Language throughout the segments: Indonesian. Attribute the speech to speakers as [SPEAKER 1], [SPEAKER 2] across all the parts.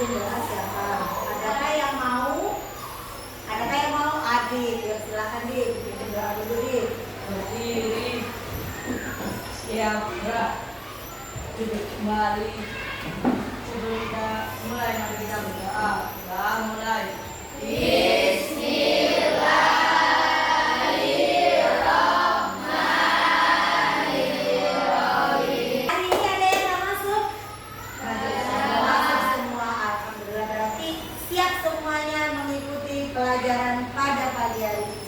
[SPEAKER 1] pimpin doa siapa? Adakah yang mau? Adakah yang mau? Adik, ya silakan Dik, pimpin doa dulu Dik.
[SPEAKER 2] Berdiri, siap gerak, duduk kembali. Sebelum kita mulai, mari kita berdoa. Kita mulai.
[SPEAKER 1] Hari ini ada yang nggak masuk? Masuk semua, alhamdulillah, berarti siap semuanya mengikuti pelajaran pada pagi hari ini.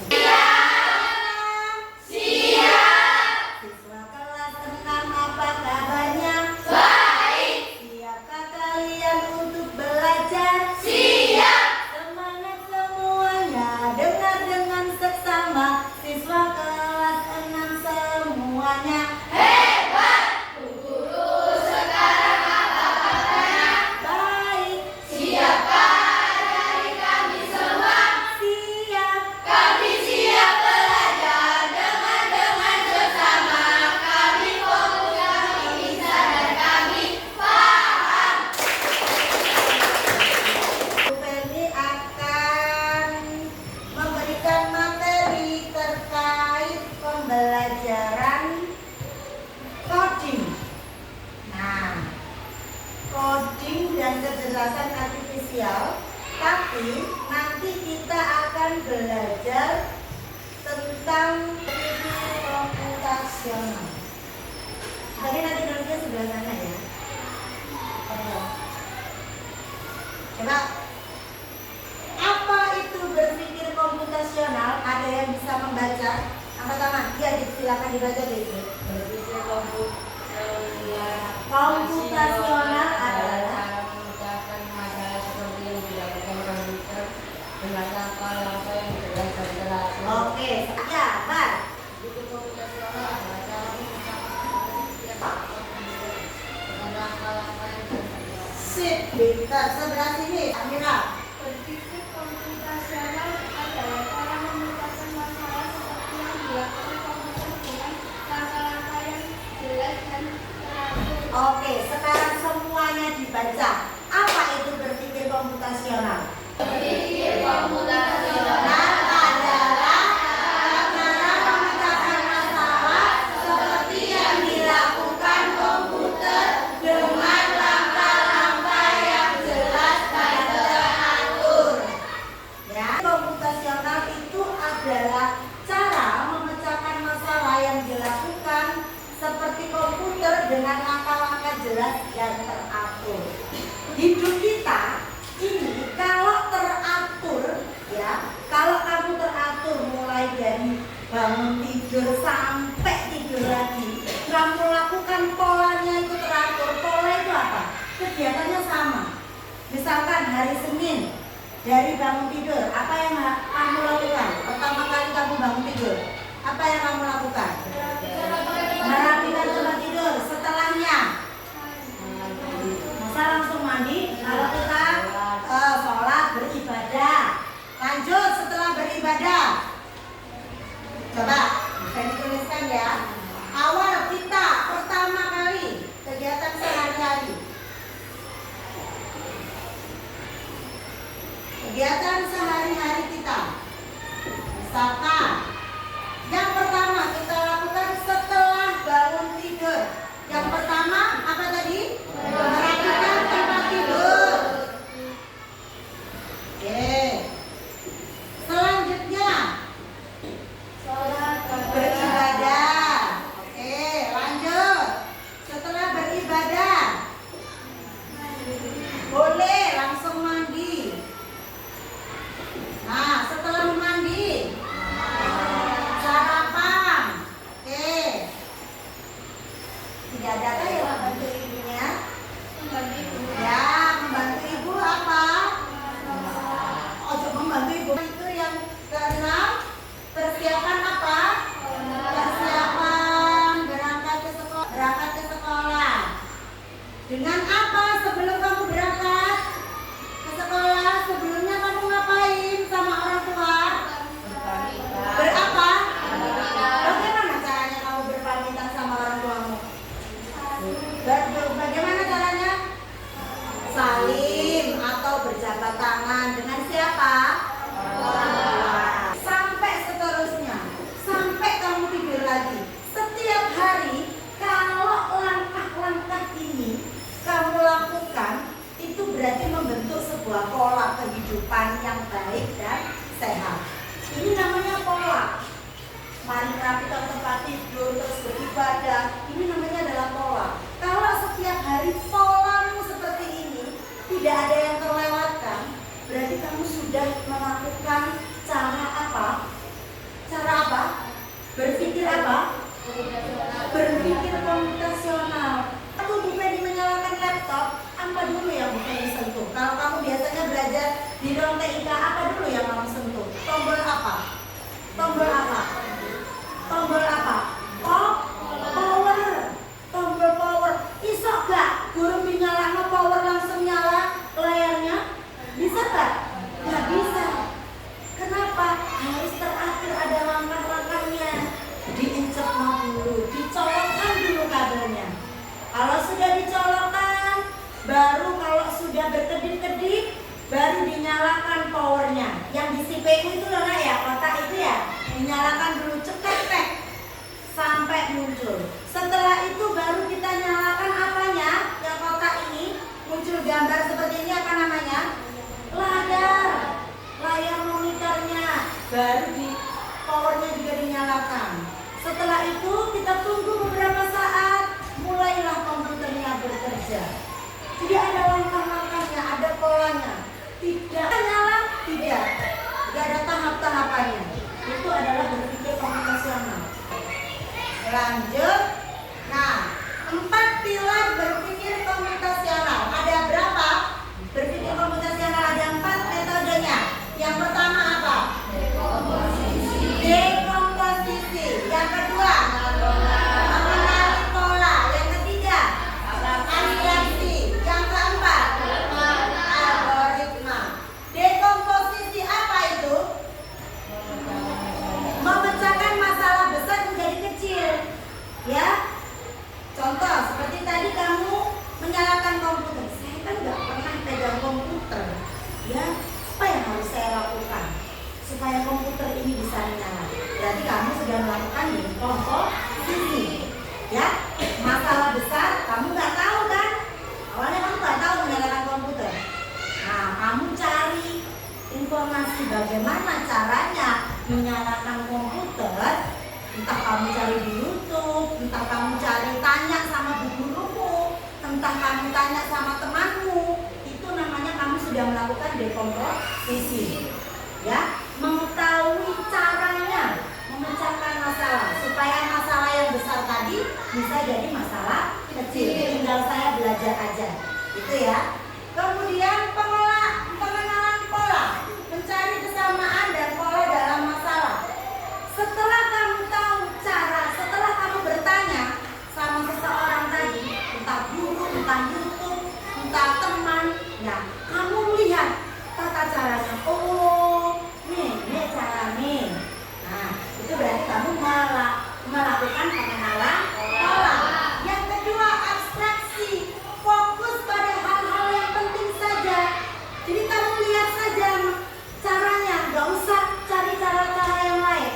[SPEAKER 1] Siswa kelas 6, apa kabarnya? Baik. Siapkah kalian untuk belajar? Siap. Semangat semuanya, dengar dengan seksama. Siswa kelas 6 semuanya. Baik. Siap. Bu Feni akan memberikan materi terkait pembelajaran coding. Nah, coding dan kecerdasan artifisial, tapi nanti kita akan belajar tentang ilmu komputasional. Tadi nanti nulisnya sebelah sana ya. Coba, apa itu berpikir komputasional? Ada yang bisa membaca? Angkat tangan. Iya, silakan dibaca deh.
[SPEAKER 2] Berpikir
[SPEAKER 1] Komputasional adalah
[SPEAKER 2] cara memecahkan masalah seperti yang dilakukan komputer dengan langkah-langkah yang jelas dan teratur.
[SPEAKER 1] oke, ya, Bar.
[SPEAKER 2] Berpikir komputasional adalah cara memecahkan masalah setiap komputer dengan langkah-langkah yang jelas.
[SPEAKER 1] Sip, pintar. Sebelah sini, Amira.
[SPEAKER 3] Berpikir komputasional adalah cara memecahkan masalah seperti yang dilakukan komputer dengan langkah-langkah yang jelas dan teratur.
[SPEAKER 1] Oke, sekarang semuanya dibaca. Apa itu berpikir komputasional? Nah, adalah cara memecahkan masalah seperti yang dilakukan komputer dengan langkah-langkah yang jelas dan teratur. Ya, komputasional itu adalah cara memecahkan masalah yang dilakukan seperti komputer dengan langkah-langkah jelas dan teratur. Hidup kita ini kalau teratur, ya, kalau kamu teratur mulai dari bangun tidur sampai tidur lagi, kamu lakukan polanya itu teratur. Pola itu apa? Kegiatannya sama. Misalkan hari Senin, dari bangun tidur, apa yang kamu lakukan? Pertama kali kamu bangun tidur, apa yang kamu lakukan? Merapikan tempat tidur. Setelahnya masa langsung mandi. Kalau kita sholat, beribadah, lanjut setelah beribadah. Coba bisa dituliskan ya. Awal kita pertama kali kegiatan sehari-hari. Kegiatan sehari-hari kita. Misalkan yang pertama kita lakukan setelah bangun tidur. Yang pertama apa tadi? Merapikan tempat tidur. Oke. Selanjutnya beribadah. Oke, lanjut. Setelah beribadah boleh langsung mandi. Nah, setelah mandi sarapan. Oke. Tidak ada yang membantu ibunya? Ya, membantu ibu apa? Oh, membantu ibu itu yang keenam. Persiapan apa? Persiapan berangkat ke sekolah. Berangkat ke sekolah. Dengan apa sebelum kamu berangkat ke sekolah? Sebelumnya kamu ngapain sama orang tua? Berapa? Bagaimana caranya kamu berpamitan sama orang tuamu? Bagaimana caranya? Salim tangan dengan siapa? Sampai seterusnya, sampai kamu tidur lagi. Setiap hari kalau langkah-langkah ini kamu lakukan, itu berarti membentuk sebuah pola kehidupan yang baik dan sehat. Ini namanya pola. Mari kita tempat tidur, terus beribadah. Ini namanya adalah pola. Kalau setiap hari polamu seperti ini, tidak ada yang terlewatkan, berarti kamu sudah melakukan cara apa? Cara apa? Berpikir apa? Berpikir komputasional. Aku Bu Feni menyalakan laptop, apa dulu yang Bu Feni sentuh? Kalau kamu biasanya belajar di ruang TIK, apa dulu yang kamu sentuh? Tombol apa? Tombol apa? Tombol apa? Oh, power. Tombol power. Iso gak guru dinyalakan power langsung nyala layarnya? Bisa gak? Gak bisa. Kenapa? Harus terakhir ada langkah-langkahnya. Diinjek dulu, dicolokkan dulu kabelnya. Kalau sudah dicolokkan, baru kalau sudah berkedip-kedip, baru dinyalakan powernya. Yang di CPU itu loh nak ya, kotak itu ya, dinyalakan dulu cetek sampai muncul. Setelah itu baru kita nyalakan apanya? Yang kotak ini muncul gambar seperti ini, apa namanya? Layar monitornya. Baru di powernya juga dinyalakan. Setelah itu kita tunggu beberapa saat, mulailah komputernya bekerja. Jadi ada langkah-langkahnya, ada polanya. Tidak nyala, tidak ada tahap-tahapannya. Itu adalah berpikir komputasional. Lanjut. Nah, 4 pilar berpikir komputasional. Ada berapa? Berpikir komputasional ada 4 metodenya. Yang pertama apa? Dekomposisi. Yang kedua, mengenali pola. Yang ketiga, abstraksi. Yang keempat, algoritma. Dekomposisi apa itu? Memecahkan masalah besar menjadi kecil. Ya, contoh seperti tadi kamu menyalakan komputer. Saya kan nggak pernah pegang komputer. Ya, apa yang harus saya lakukan supaya komputer ini bisa menyala? Berarti kamu sudah melakukan dekomposisi. Ya, masalah besar kamu nggak tahu kan? Awalnya kamu nggak tahu menyalakan komputer. Nah, kamu cari informasi bagaimana caranya menyalakan komputer. Entah kamu cari di YouTube, entah kamu cari tanya sama bu gurumu, entah kamu tanya sama temanmu. Itu namanya kamu sudah melakukan dekomposisi. Ya, mengetahui caranya memecahkan masalah supaya masalah yang besar tadi bisa jadi masalah kecil. Tinggal saya belajar aja. Itu ya. Kemudian pengenalan pola, mencari kesamaan dan pola dalam masalah. Setelah kamu tahu cara, setelah kamu bertanya sama seseorang tadi, entah guru, entah YouTube, entah teman, ya kamu lihat tata caranya. Oh, ini cara nih. Nah, itu berarti kamu melakukan pengenalan pola. Yang kedua, abstraksi. Fokus pada hal-hal yang penting saja. Jadi kamu lihat saja caranya, nggak usah cari cara-cara yang lain.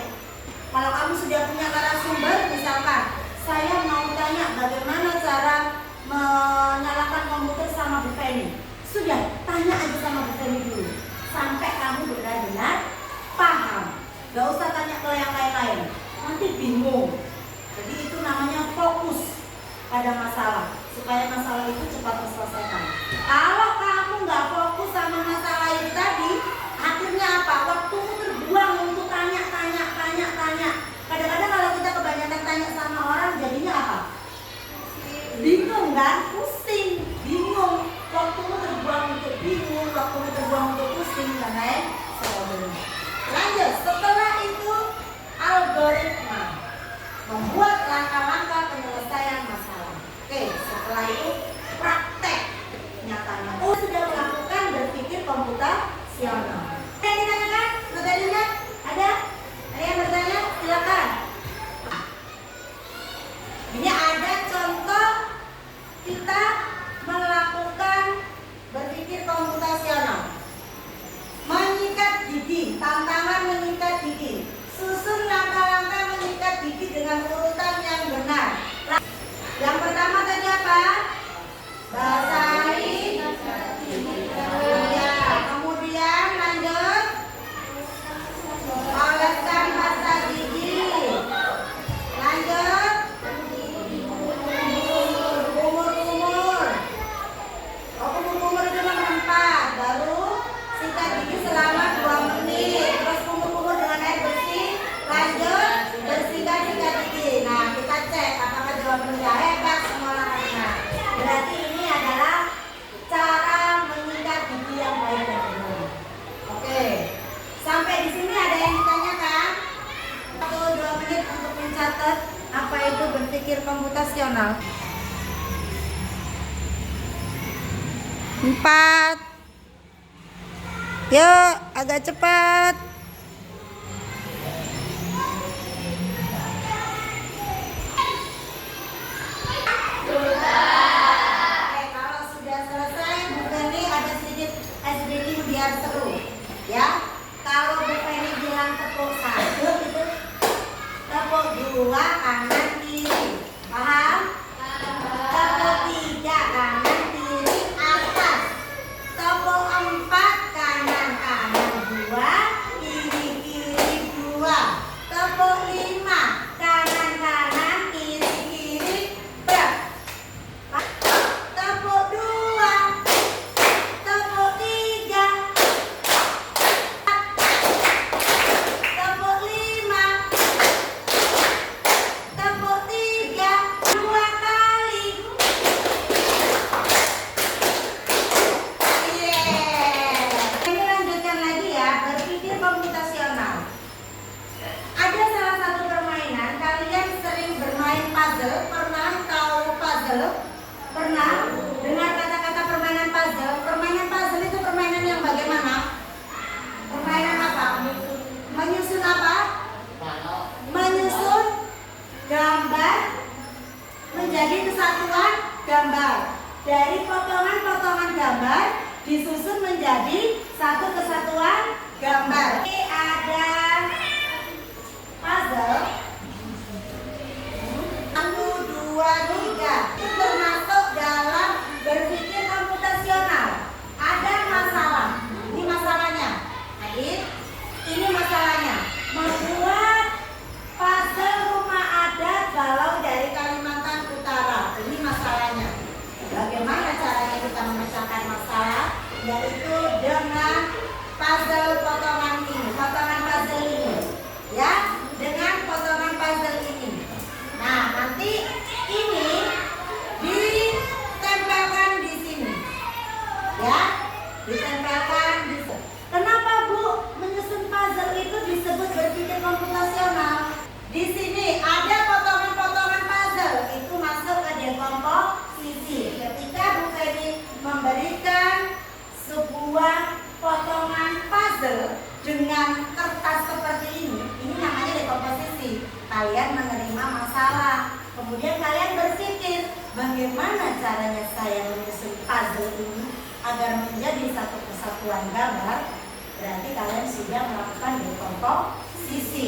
[SPEAKER 1] Kalau kamu sudah punya narasumber, misalkan saya mau tanya bagaimana cara menyalakan komputer sama Bu Feni. Sudah, tanya aja sama Bu Feni dulu sampai kamu benar-benar paham. Gak usah tanya ke yang lain-lain, nanti bingung. Jadi itu namanya fokus pada masalah supaya masalah itu cepat terselesaikan. Kalau kamu nggak fokus sama masalah itu tadi, akhirnya apa? Waktumu terbuang untuk tanya. Kadang-kadang kalau kita kebanyakan tanya sama orang, jadinya apa? Bingung kan? Pusing, bingung. Waktumu terbuang untuk bingung, waktumu terbuang untuk pusing, dan lain sebagainya. Lanjut, setelah itu algoritma, membuat langkah-langkah penyelesaian masalah. Oke, setelah itu praktek nyatanya. Oh, sudah melakukan berpikir komputasional. Ada yang ditanyakan? Materinya ada? Ada yang bertanya? Silakan. Ini ada contoh kita melakukan berpikir komputasional. komputasional. 4. Yuk, agak cepat. Oke, kalau sudah selesai, Bu Feni ada sedikit SDG biar seru. Ya, kalau Bu Feni bilang tepuk 1 itu tepuk 2 kanan kiri. Paham? Tepuk 3 kanan kiri atas. Tepuk 4 kanan kanan 2 kiri kiri 2. Tepuk 5 kanan kanan kiri kiri berat. Tepuk 2. Tepuk 3. Tepuk 5. Tepuk 3 2 kali. Ini lanjutkan lagi ya, berpikir komputasional. Ada salah satu permainan, kalian sering bermain puzzle, pernah tahu puzzle? Pernah dengar kata-kata permainan puzzle? Permainan puzzle itu permainan yang bagaimana? Permainan apa? Menyusun apa? Menyusun gambar menjadi kesatuan gambar. Dari potongan-potongan gambar disusun menjadi satu kesatuan gambar. Ini ada puzzle 1, 2, 3. Itu termasuk dalam berpikir komputasional. Ada masalah. Ini masalahnya. Adit, ini masalahnya. Membuat puzzle rumah adat Balau dari Kalimantan Utara. Ini masalahnya. Bagaimana caranya kita memecahkan masalah? Yaitu dengan puzzle potongan ini, potongan puzzle ini. Ya, dengan potongan puzzle ini. Nah, nanti ini ditempelkan di sini. Ya, ditempelkan di sini. Kenapa Bu menyusun puzzle itu disebut berpikir komputasional? Di sini ada potongan-potongan puzzle, itu masuk ke dekomposisi. Ketika Bu Feni memberikan sebuah potongan puzzle dengan kertas seperti ini namanya dekomposisi. Kalian menerima masalah, kemudian kalian berpikir bagaimana caranya saya menyusun puzzle ini agar menjadi satu kesatuan gambar. Berarti kalian sudah melakukan dekomposisi,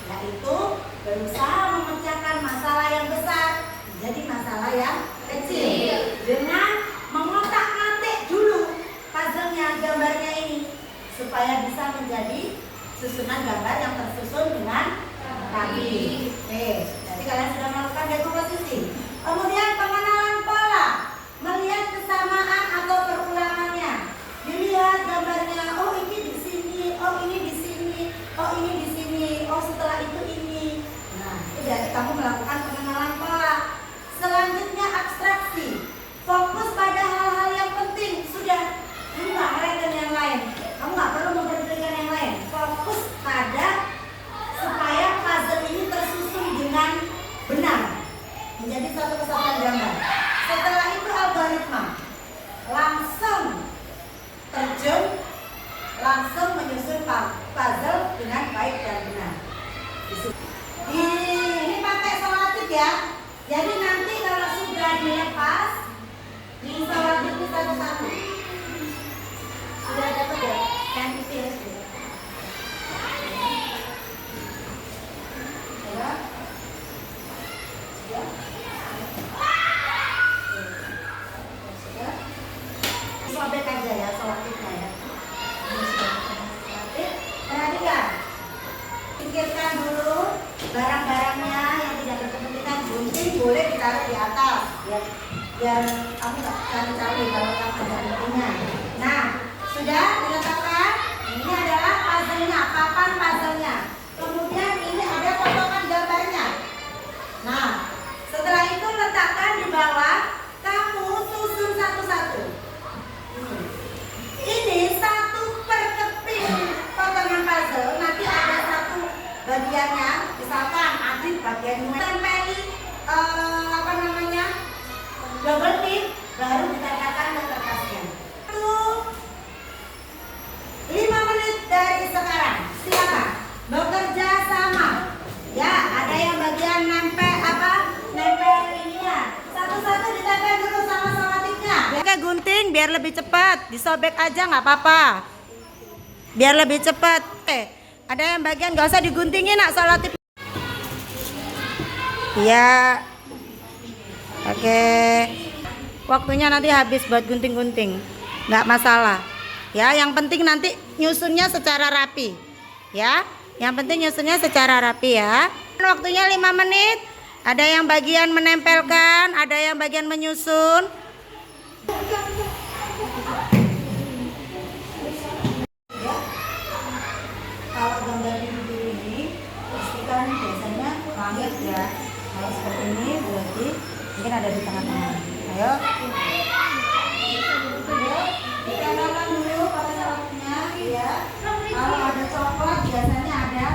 [SPEAKER 1] yaitu berusaha memecahkan masalah yang besar menjadi masalah yang kecil dengan mengotak-atik dulu puzzle-nya, gambarnya ini, supaya bisa menjadi susunan gambar yang tersusun dengan rapi. Oke, jadi kalian sudah melakukan dekomposisi. Kemudian pengenalan pola, melihat kesamaan atau perulangannya. Dilihat gambarnya, oh ini di sini, oh ini di sini, oh ini di sini, oh setelah itu ini. Nah, itu berarti kamu melakukan pengenalan pola. Selanjutnya abstraksi, fokus pada hal-hal yang penting. Sudah, kamu nggak mereken yang lain, kamu nggak perlu memperhatikan yang lain. Fokus pada supaya puzzle ini tersusun dengan benar menjadi satu kesatuan gambar. Setelah itu algoritma, langsung terjun, langsung menyusun puzzle dengan baik dan benar. Ini pakai solatif ya. Jadi nanti kalau sudah dilepas, disolatif itu satu-satu. Sudah dapat ya? Yang itu ya sudah. Ya. Sudah. Sudah. Sobek aja ya solatifnya ya. Perhatikan, pikirkan dulu barang-barangnya yang tidak berkepentingan. Gunting boleh ditaruh di atas ya, biar kamu nggak cari-cari kalau yang ada guntingnya. Nah, sudah diletakkan. Ini adalah puzzle-nya, papan puzzle-nya. Kemudian ini ada potongan gambarnya. Nah, setelah itu letakkan di bawah. Kamu susun satu-satu. Ini satu per keping potongan puzzle. Nanti ada satu bagiannya, misalkan Adit bagian tempeli gunting biar lebih cepat. Disobek aja nggak apa-apa. Biar lebih cepat. Ada yang bagian nggak usah diguntingin nak salah tip. Iya. Oke. Waktunya nanti habis buat gunting-gunting. Nggak masalah. Ya, yang penting nanti nyusunnya secara rapi. Ya, yang penting nyusunnya secara rapi ya. Waktunya 5 menit. Ada yang bagian menempelkan, ada yang bagian menyusun. Ya. Kalau gambar video ini pastikan biasanya langit ya. Kalau seperti ini berarti mungkin ada di tengah-tengah. Ayo. Ditempelkan dulu pada salahnya ya. Kalau ada coklat biasanya ada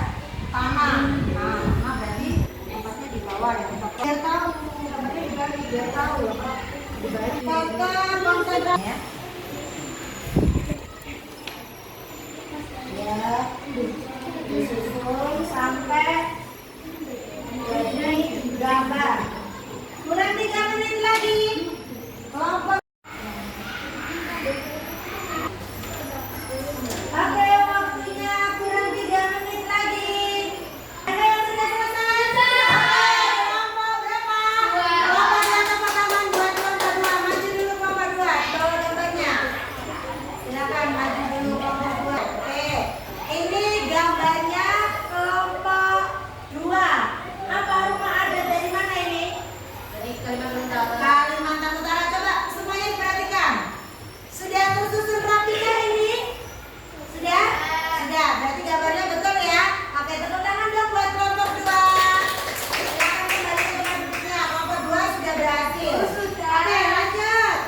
[SPEAKER 1] tanah. Nah berarti tempatnya di bawah ya. Biar tahu, kemudian dibalik biar tahu apa dibalik. Kakak konsentrasi ya. Ya, disusun sampai jadi gambar. Kurang 3 menit lagi. Kelompok. Oke, waktunya kurang 3 menit lagi. Ada yang sudah selesai? Kelompok berapa? Kelompok satu pertama, kelompok 2, maju dulu kelompok 2. Bawa gambarnya. Silakan maju dulu kelompok 2. Oke, ini gambarnya kelompok 2. Apa rumah adat dari mana ini?
[SPEAKER 2] Dari Kalimantan Utara.
[SPEAKER 1] Kalimantan Utara. Coba semuanya perhatikan. Sudah tersusun rapi kah ini? Sudah? Sudah. Berarti gambarnya betul ya. Oke, tepuk tangan dong buat kelompok 2. Silakan kembali ke tempat duduknya. Kelompok 2 sudah berhasil. Oke, lanjut.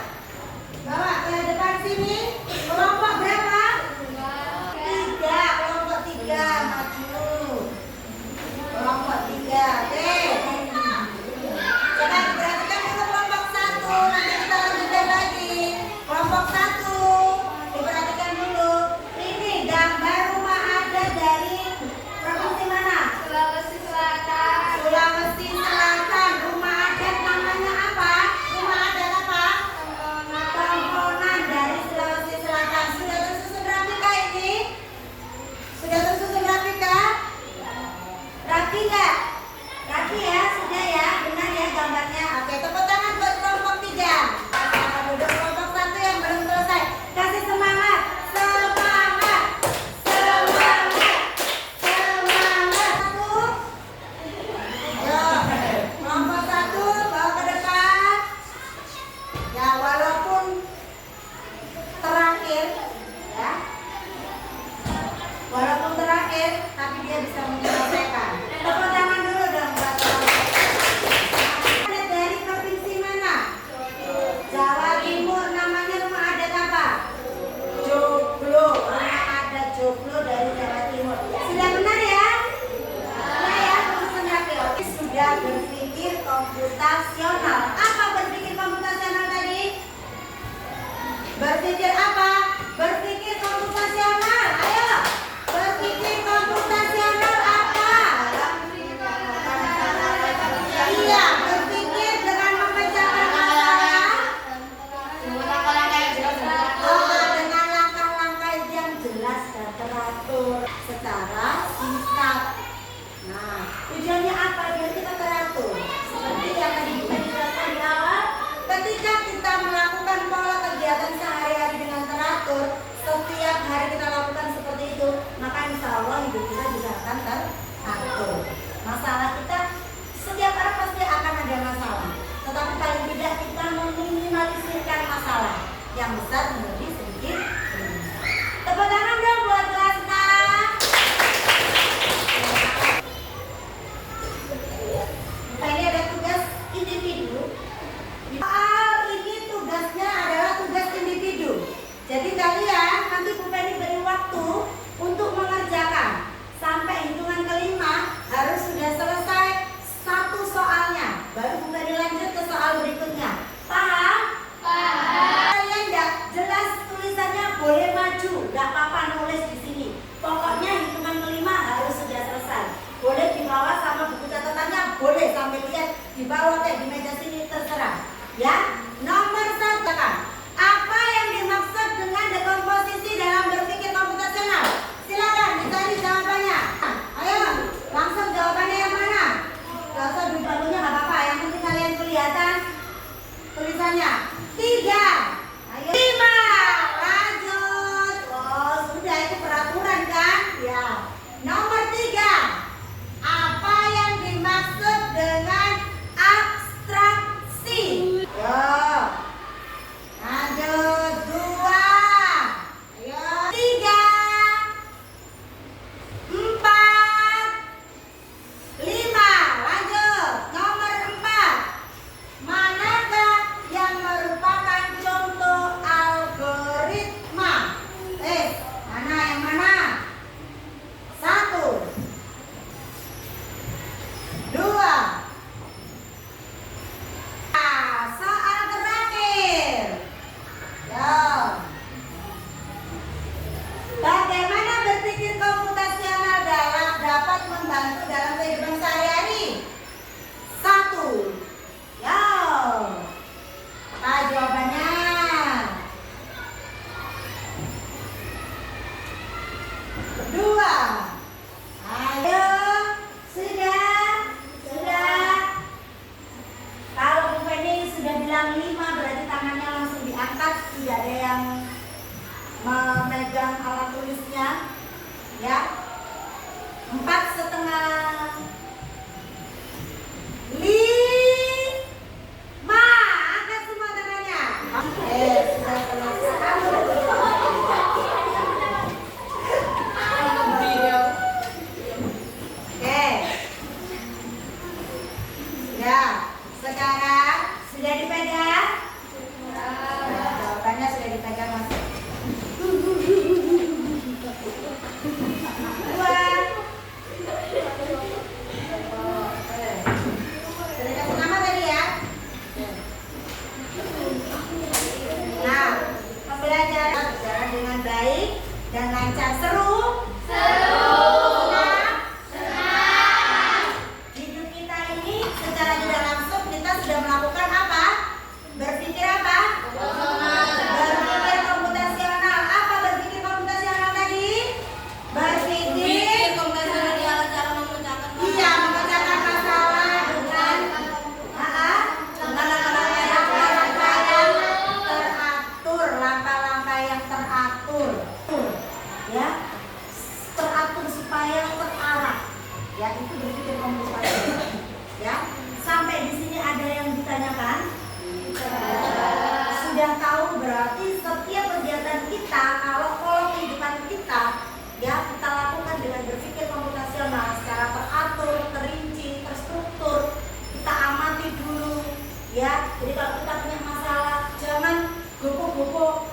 [SPEAKER 1] Bawa ke depan sini. Kelompok berapa? 3. Kelompok 3 maju. Kelompok 3. Oke. Coba diperhatikan dulu kelompok 1. Nanti kita lanjutkan lagi. Kelompok 1. Diperhatikan dulu. Ini gambar rumah adat dari provinsi mana?
[SPEAKER 3] Sulawesi Selatan.
[SPEAKER 1] Sulawesi Selatan. Rumah adat namanya apa? Rumah adat apa? Tongkonan dari Sulawesi Selatan. Sudah tersusun rapi kah ini? Sudah tersusun rapi kah? Rapi nggak? Rapi ya, sudah ya, benar ya gambarnya. Oke, tepuk tangan buat kelompok 3. Selamat duduk kelompok 1 yang belum selesai. Kasih semangat, semangat, semangat, semangat. 1. Yo, kelompok 1 bawa ke depan. Ya, walaupun terakhir, ya, walaupun terakhir, tapi dia bisa menyelesaikan. Tepuk tangan dulu dong buat adat dari provinsi mana? Jawa Timur. Namanya rumah adat apa? Joglo. Rumah adat Joglo dari Jawa Timur. Sudah benar ya? Sudah ya, tersusun rapi. Oke, sudah berpikir komputasional. Apa berpikir komputasional tadi? Berpikir apa? Berpikir komputasional. Ayo. Berpikir komputasional apa? Iya, berpikir dengan memecahkan masalah. Dengan langkah-langkah yang jelas dan teratur secara singkat. Nah, tujuannya apa? Biar kita teratur. Seperti yang tadi kita jelaskan di awal, ketika kita melakukan pola kegiatan sehari-hari dengan teratur, setiap hari kita lakukan seperti itu, maka insya Allah hidup kita bisa akan teratur. Masalah kita setiap orang pasti akan ada masalah, tetapi paling tidak kita meminimalisirkan masalah yang besar menjadi sedikit. Tepuk tangan dong buat Lasna. Nah, ini ada tugas individu. Ini tugasnya adalah tugas individu. Jadi kalian nanti Bu Penny beri waktu untuk mengerjakan sampai hitungan kelima harus sudah selesai 3. Ayo 5. Lanjut. Oh, sudah itu peraturan kan? Ya. Nomor 3. Apa yang dimaksud dengan abstraksi? Yo. Lanjut 2. Ayo 3. 4. 5. Lanjut. Nomor 4. Manakah yang merupakan contoh algoritma? Mana yang mana? 1. 2. Soal terakhir. Yo. Bagaimana berpikir komputasional dapat membantu dalam kehidupan sehari-hari? 1. Yo. Apa jawabannya? 2. Ayo. Sudah. Kalau Bu Feni sudah bilang 5, berarti tangannya langsung diangkat, tidak ada yang memegang alat tulisnya. Ya. 4,5. 5. Angkat semua tangannya. Sudah selesai. Oke. Ya, sekarang sudah dipegang? Jawabannya sudah dipegang Mas. 2. Sudah kasih nama tadi ya? Nah, pembelajaran berjalan dengan baik dan lancar. Seru? Hidup kita ini secara tidak langsung kita sudah melakukan apa? Berpikir apa? Berpikir komputasional. Apa berpikir komputasional tadi? Berpikir
[SPEAKER 2] komputasional adalah cara memecahkan
[SPEAKER 1] iya, memecahkan masalah dengan langkah-langkah yang teratur. Ya, teratur supaya terarah. Ya, itu berpikir komputasional. Ya, sampai di sini ada yang ditanyakan? Sudah tahu berarti setiap kegiatan kita, kalau kehidupan kita, ya kita lakukan dengan berpikir komputasional secara teratur, terinci, terstruktur. Kita amati dulu, ya. Jadi kalau kita punya masalah, jangan gopo-gopo,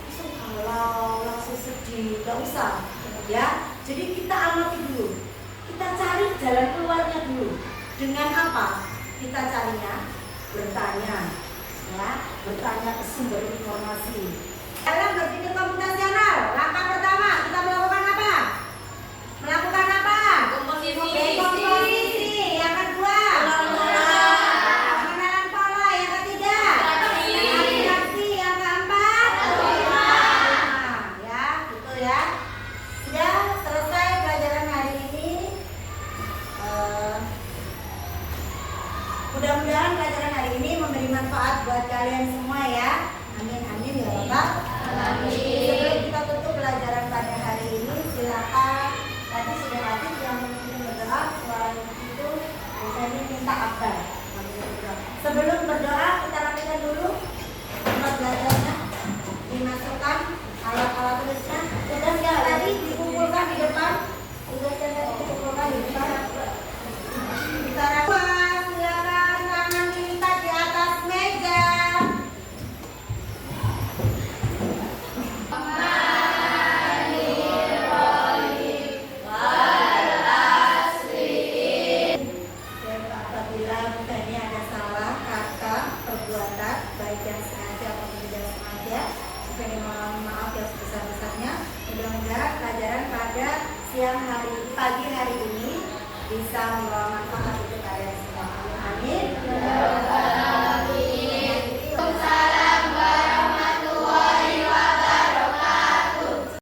[SPEAKER 1] langsung galau, langsung sedih, nggak usah, ya. Jadi kita amati dulu, kita cari jalan keluarnya dulu. Dengan apa? Kita carinya bertanya, ya, bertanya ke sumber informasi. Dalam berpikir komputasional, langkah pertama kita melakukan apa? Melakukan apa? Dekomposisi. Yang kedua, pengenalan pola. Yang ketiga, abstraksi. Yang keempat, ya, gitu ya. Sudah selesai pelajaran hari ini. Mudah-mudahan pelajaran hari ini memberi manfaat buat kalian semua ya. Amin amin ya Bapak. Sebelum kita tutup pelajaran pada hari ini, silakan tadi sudah hadir yang ingin berdoa selain itu saya minta abad. Sebelum berdoa kita rapikan dulu tempat belajarnya, dimasukkan alat-alat tulisnya. Tugas yang tadi dikumpulkan di depan. Tugasnya tadi dikumpulkan di depan. Kita rapikan, silakan tangan diminta di atas meja. Apabila ini ada salah kata, perbuatan, baik yang sengaja maupun tidak sengaja, saya mohon maaf yang sebesar-besarnya. Mudah-mudahan pelajaran pada pagi hari ini bisa membawa manfaat untuk kalian semua. Amin.